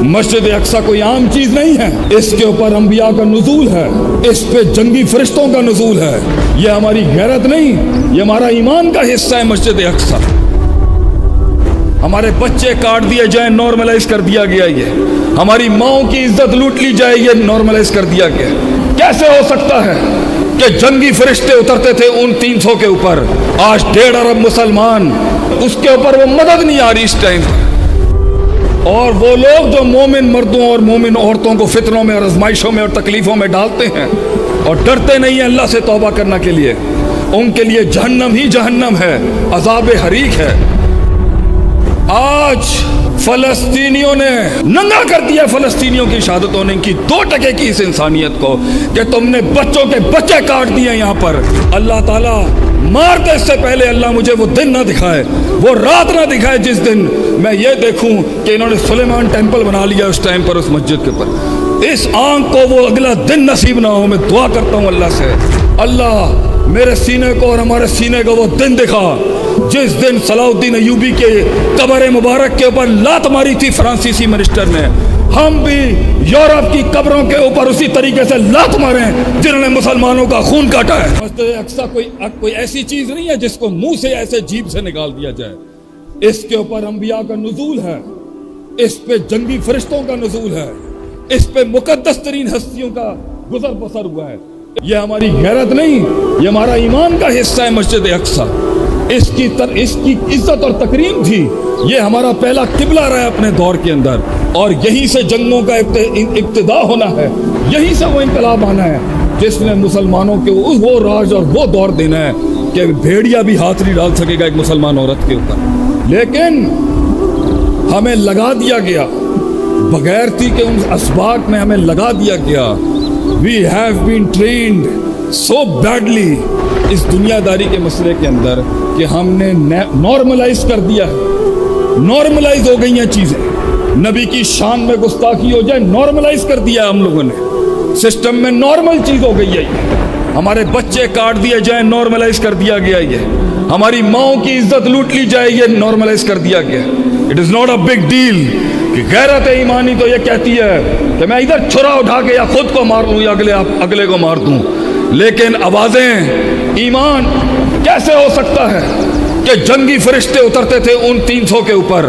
مسجد اقصی کوئی عام چیز نہیں ہے، اس کے اوپر انبیاء کا نزول ہے، اس پہ جنگی فرشتوں کا نزول ہے۔ یہ ہماری غیرت نہیں، یہ ہمارا ایمان کا حصہ ہے۔ مسجد اقصی ہمارے بچے کاٹ دیے جائیں، نارملائز کر دیا گیا۔ یہ ہماری ماؤں کی عزت لوٹ لی جائے، یہ نارملائز کر دیا گیا۔ کیسے ہو سکتا ہے کہ جنگی فرشتے اترتے تھے ان 300 کے اوپر، آج 1.5 ارب مسلمان، اس کے اوپر وہ مدد نہیں آ رہی اس ٹائم پر۔ اور وہ لوگ جو مومن مردوں اور مومن عورتوں کو فتنوں میں اور آزمائشوں میں اور تکلیفوں میں ڈالتے ہیں اور ڈرتے نہیں ہیں اللہ سے توبہ کرنے کے لیے، ان کے لیے جہنم ہی جہنم ہے، عذاب حریق ہے۔ آج فلسطینیوں نے ننگا کر دیا، فلسطینیوں کی شہادتوں نے ان کی 2% کی اس انسانیت کو، کہ تم نے بچوں کے بچے کاٹ دیے یہاں پر۔ اللہ تعالیٰ مارتے اس سے پہلے اللہ مجھے وہ دن نہ دکھائے، وہ رات نہ دکھائے جس دن میں یہ دیکھوں کہ انہوں نے سلیمان ٹیمپل بنا لیا اس ٹائم پر، اس مسجد کے اوپر۔ اس آنکھ کو وہ اگلا دن نصیب نہ ہو۔ میں دعا کرتا ہوں اللہ سے، اللہ میرے سینے کو اور ہمارے سینے کو وہ دن دکھا جس دن صلاح الدین ایوبی کے قبر مبارک کے اوپر لات ماری تھی فرانسیسی منسٹر نے، ہم بھی یورپ کی قبروں کے اوپر اسی طریقے سے لات ماریں جنہوں نے مسلمانوں کا خون کاٹا ہے۔ مسجد اقصی کوئی ایسی چیز نہیں ہے جس کو منہ سے ایسے جیب سے نکال دیا جائے۔ اس کے اوپر انبیاء کا نزول ہے، اس پہ جنگی فرشتوں کا نزول ہے، اس پہ مقدس ترین ہستیوں کا گزر بسر ہوا ہے۔ یہ ہماری غیرت نہیں، یہ ہمارا ایمان کا حصہ ہے۔ مسجد اقصی اس کی عزت اور تکریم تھی، یہ ہمارا پہلا قبلہ رہا ہے اپنے دور کے اندر، اور یہیں سے جنگوں کا ابتدا ہونا ہے، یہیں سے وہ انقلاب آنا ہے جس نے مسلمانوں کے وہ راج اور وہ دور دینا ہے کہ بھیڑیا بھی ہاتھ نہیں ڈال سکے گا ایک مسلمان عورت کے اوپر۔ لیکن ہمیں لگا دیا گیا، بغیرتی کے ان اسباق میں ہمیں لگا دیا گیا۔ We have been trained so badly اس دنیا داری کے مسئلے کے اندر کہ ہم نے نارملائز کر دیا ہے، نارملائز ہو گئی ہیں چیزیں۔ نبی کی شان میں گستاخی ہو جائے، نارملائز کر دیا ہم لوگوں نے، سسٹم میں نارمل چیز ہو گئی ہے۔ یہ ہمارے بچے کاٹ دیے جائیں، نارملائز کر دیا گیا۔ یہ ہماری ماؤں کی عزت لوٹ لی جائے، یہ نارملائز کر دیا گیا۔ It is not a big deal. کہ غیرت ایمانی تو یہ کہتی ہے کہ میں ادھر چھرا اٹھا کے یا خود کو مار لوں یا اگلے کو مار دوں، لیکن آوازیں ایمان کیسے ہو سکتا ہے کہ جنگی فرشتے اترتے تھے ان 300 کے اوپر،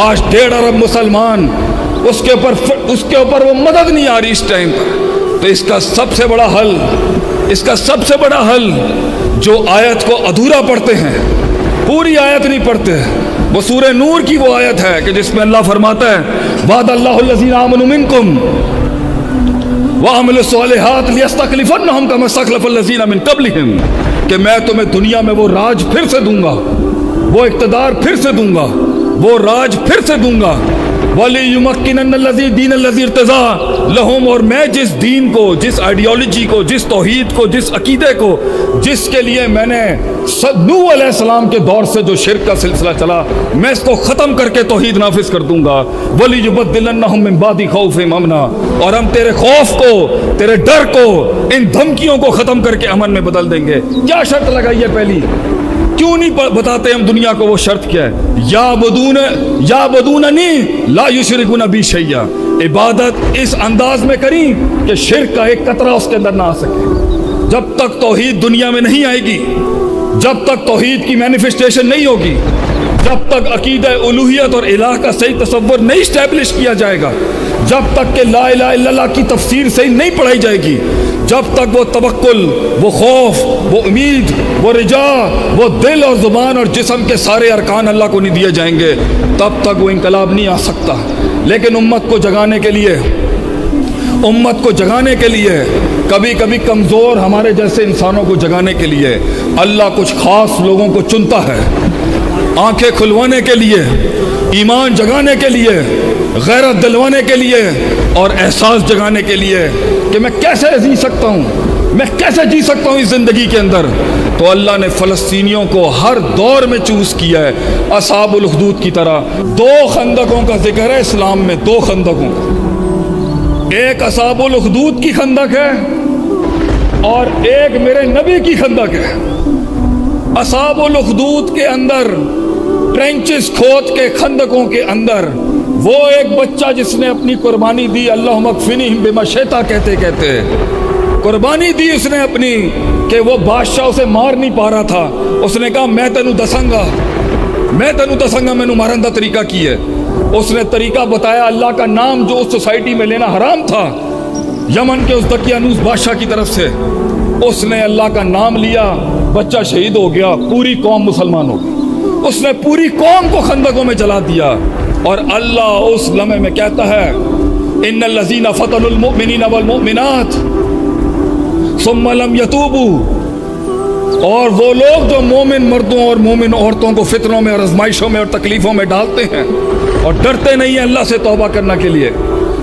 آج 1.5 ارب مسلمان، اس کے اوپر وہ مدد نہیں آ رہی اس ٹائم پر۔ تو اس کا سب سے بڑا حل جو آیت کو ادھورا پڑھتے ہیں، پوری آیت نہیں پڑھتے، وہ سورہ نور کی وہ آیت ہے کہ جس میں اللہ فرماتا ہے وعد اللہ الذین آمنوا منکم وعملوا الصالحات لیستخلفنہم کما استخلف الذین من قبلہم، کہ میں تمہیں دنیا میں وہ راج پھر سے دوں گا، وہ اقتدار پھر سے دوں گا، وہ راج پھر سے دوں گا۔ وَلِيُمَكِّنَنَّ الَّذِي دِينَ الَّذِي ارْتَضَىٰ لَهُمْ، اور میں جس دین کو، جس آئیڈیالوجی کو، جس توحید کو، جس عقیدے کو، جس کے لیے میں نے نوح علیہ السلام کے دور سے جو شرک کا سلسلہ چلا، میں اس کو ختم کر کے توحید نافذ کر دوں گا۔ وَلِيُبَدِّلَنَّهُم مِّن بَعْدِ خَوْفِهِمْ أَمْنًا، اور ہم تیرے خوف کو، تیرے ڈر کو، ان دھمکیوں کو ختم کر کے امن میں بدل دیں گے۔ کیا شرط لگائی ہے پہلی؟ کیوں نہیں بتاتے ہم دنیا کو وہ شرط کیا ہے؟ یعبدوننی لا یشرکون بی شیئا، عبادت اس انداز میں کریں کہ شرک کا ایک قطرہ اس کے اندر نہ آ سکے۔ جب تک توحید دنیا میں نہیں آئے گی، جب تک توحید کی مینیفسٹیشن نہیں ہوگی، جب تک عقیدہ الوہیت اور الہ کا صحیح تصور نہیں اسٹیبلش کیا جائے گا، جب تک کہ لا الہ الا اللہ کی تفسیر صحیح نہیں پڑھائی جائے گی، جب تک وہ توکل، وہ خوف، وہ امید، وہ رجا، وہ دل اور زبان اور جسم کے سارے ارکان اللہ کو نہیں دیے جائیں گے، تب تک وہ انقلاب نہیں آ سکتا۔ لیکن امت کو جگانے کے لیے کبھی کبھی کمزور ہمارے جیسے انسانوں کو جگانے کے لیے اللہ کچھ خاص لوگوں کو چنتا ہے، آنکھیں کھلوانے کے لیے، ایمان جگانے کے لیے، غیرت دلوانے کے لیے اور احساس جگانے کے لیے کہ میں کیسے جی سکتا ہوں، میں کیسے جی سکتا ہوں اس زندگی کے اندر۔ تو اللہ نے فلسطینیوں کو ہر دور میں چوز کیا ہے، اصحاب الاخدود کی طرح۔ 2 خندقوں کا ذکر ہے اسلام میں، 2 خندقوں کا، ایک اصحاب الاخدود کی خندق ہے اور ایک میرے نبی کی خندق ہے۔ اصحاب الاخدود کے اندر ٹرینچز کھود کے خندقوں کے اندر وہ ایک بچہ جس نے اپنی قربانی دی، اللہم اکفنیہم بما شئتا کہتے کہتے قربانی دی اس نے اپنی، کہ وہ بادشاہ اسے مار نہیں پا رہا تھا، اس نے کہا میں تینوں دساں گا میں مارن دا طریقہ کی ہے۔ اس نے طریقہ بتایا، اللہ کا نام جو اس سوسائٹی میں لینا حرام تھا، یمن کے اس دقیانوس بادشاہ کی طرف سے، اس نے اللہ کا نام لیا، بچہ شہید ہو گیا، پوری قوم مسلمان ہو گئی، اس نے پوری قوم کو خندقوں میں جلا دیا۔ اور اللہ اس لمحے میں کہتا ہے ان الذین فتنوا المؤمنین والمؤمنات ثم لم یتوبوا، اور وہ لوگ جو مومن مردوں اور مومن عورتوں کو فتنوں میں اور آزمائشوں میں اور تکلیفوں میں ڈالتے ہیں اور ڈرتے نہیں ہیں اللہ سے توبہ کرنے کے لیے،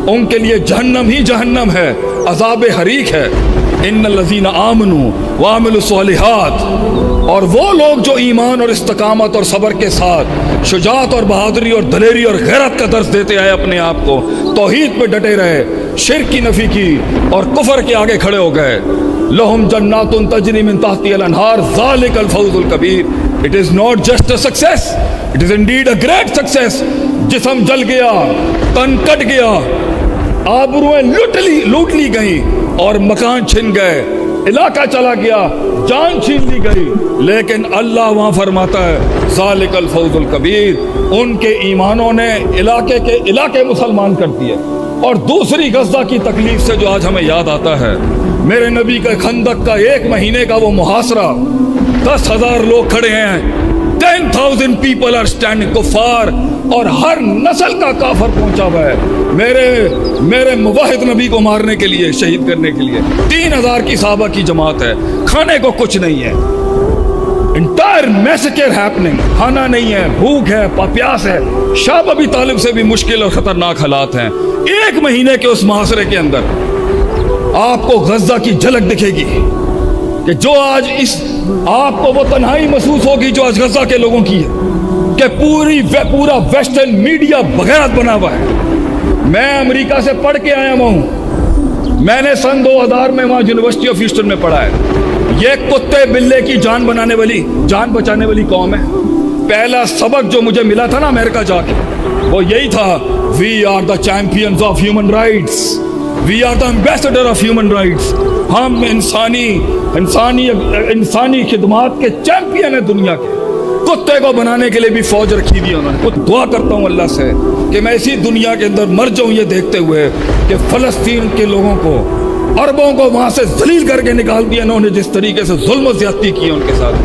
ان کے لیے جہنم ہی جہنم ہے، عذاب حریق ہے۔ ان الذین آمنوا وعملوا الصالحات، اور وہ لوگ جو ایمان اور استقامت اور صبر کے ساتھ شجاعت اور بہادری اور دلیری اور غیرت کا درس دیتے آئے، اپنے آپ کو توحید پہ ڈٹے رہے، شرک کی نفی کی اور کفر کے آگے کھڑے ہو گئے، لہم جنات تجری من تحتها الانہار ذالک الفوز الکبیر۔ It is not just a success, it is indeed a great success۔ جسم جل گیا، تن کٹ گیا، آبروئیں لوٹ لی گئیں اور مکان چھن گئے، علاقہ چلا گیا، جان چھین لی گئی، لیکن اللہ وہاں فرماتا ہے ذالک الفوز الکبیر، ان کے ایمانوں نے علاقے مسلمان کر دیے۔ اور دوسری غزہ کی تکلیف سے جو آج ہمیں یاد آتا ہے، میرے نبی کا خندق کا 1 مہینے کا وہ محاصرہ، 10,000 لوگ کھڑے ہیں، 10,000 people are standing، کفار اور ہر نسل کا کافر پہنچا ہوا ہے میرے موحد نبی کو مارنے کے لیے، شہید کرنے کے لیے۔ 3,000 کی صحابہ کی جماعت ہے، کھانے کو کچھ نہیں ہے، انٹائر میسیکر ہیپننگ، کھانا نہیں ہے، بھوک ہے، پیاس ہے، شاہ ابی طالب سے بھی مشکل اور خطرناک حالات ہیں۔ 1 مہینے کے اس محاصرے کے اندر آپ کو غزہ کی جھلک دکھے گی کہ جو آج آپ کو وہ تنہائی محسوس ہوگی جو آج غزہ کے لوگوں کی ہے، کہ پورا ویسٹرن میڈیا بغیرت بنا ہوا ہے۔ میں امریکہ سے پڑھ کے آیا ہوں، میں نے سن 2000 میں وہاں یونیورسٹی آف ہیوسٹن میں پڑھا ہے۔ یہ کتے بلے کی جان بچانے والی قوم ہے۔ پہلا سبق جو مجھے ملا تھا نا امریکہ جا کے، وہ یہی تھا، we are the champions of human rights, we are the ambassador of human rights. ہم انسانی خدمات کے چیمپئن ہیں دنیا کے۔ کتے کو بنانے کے لیے بھی فوج رکھی دی انہوں نے۔ دعا کرتا ہوں اللہ سے کہ میں اسی دنیا کے اندر مر جاؤں یہ دیکھتے ہوئے کہ فلسطین کے لوگوں کو، عربوں کو وہاں سے ذلیل کر کے نکال دیا انہوں نے، جس طریقے سے ظلم و زیادتی کی ان کے ساتھ۔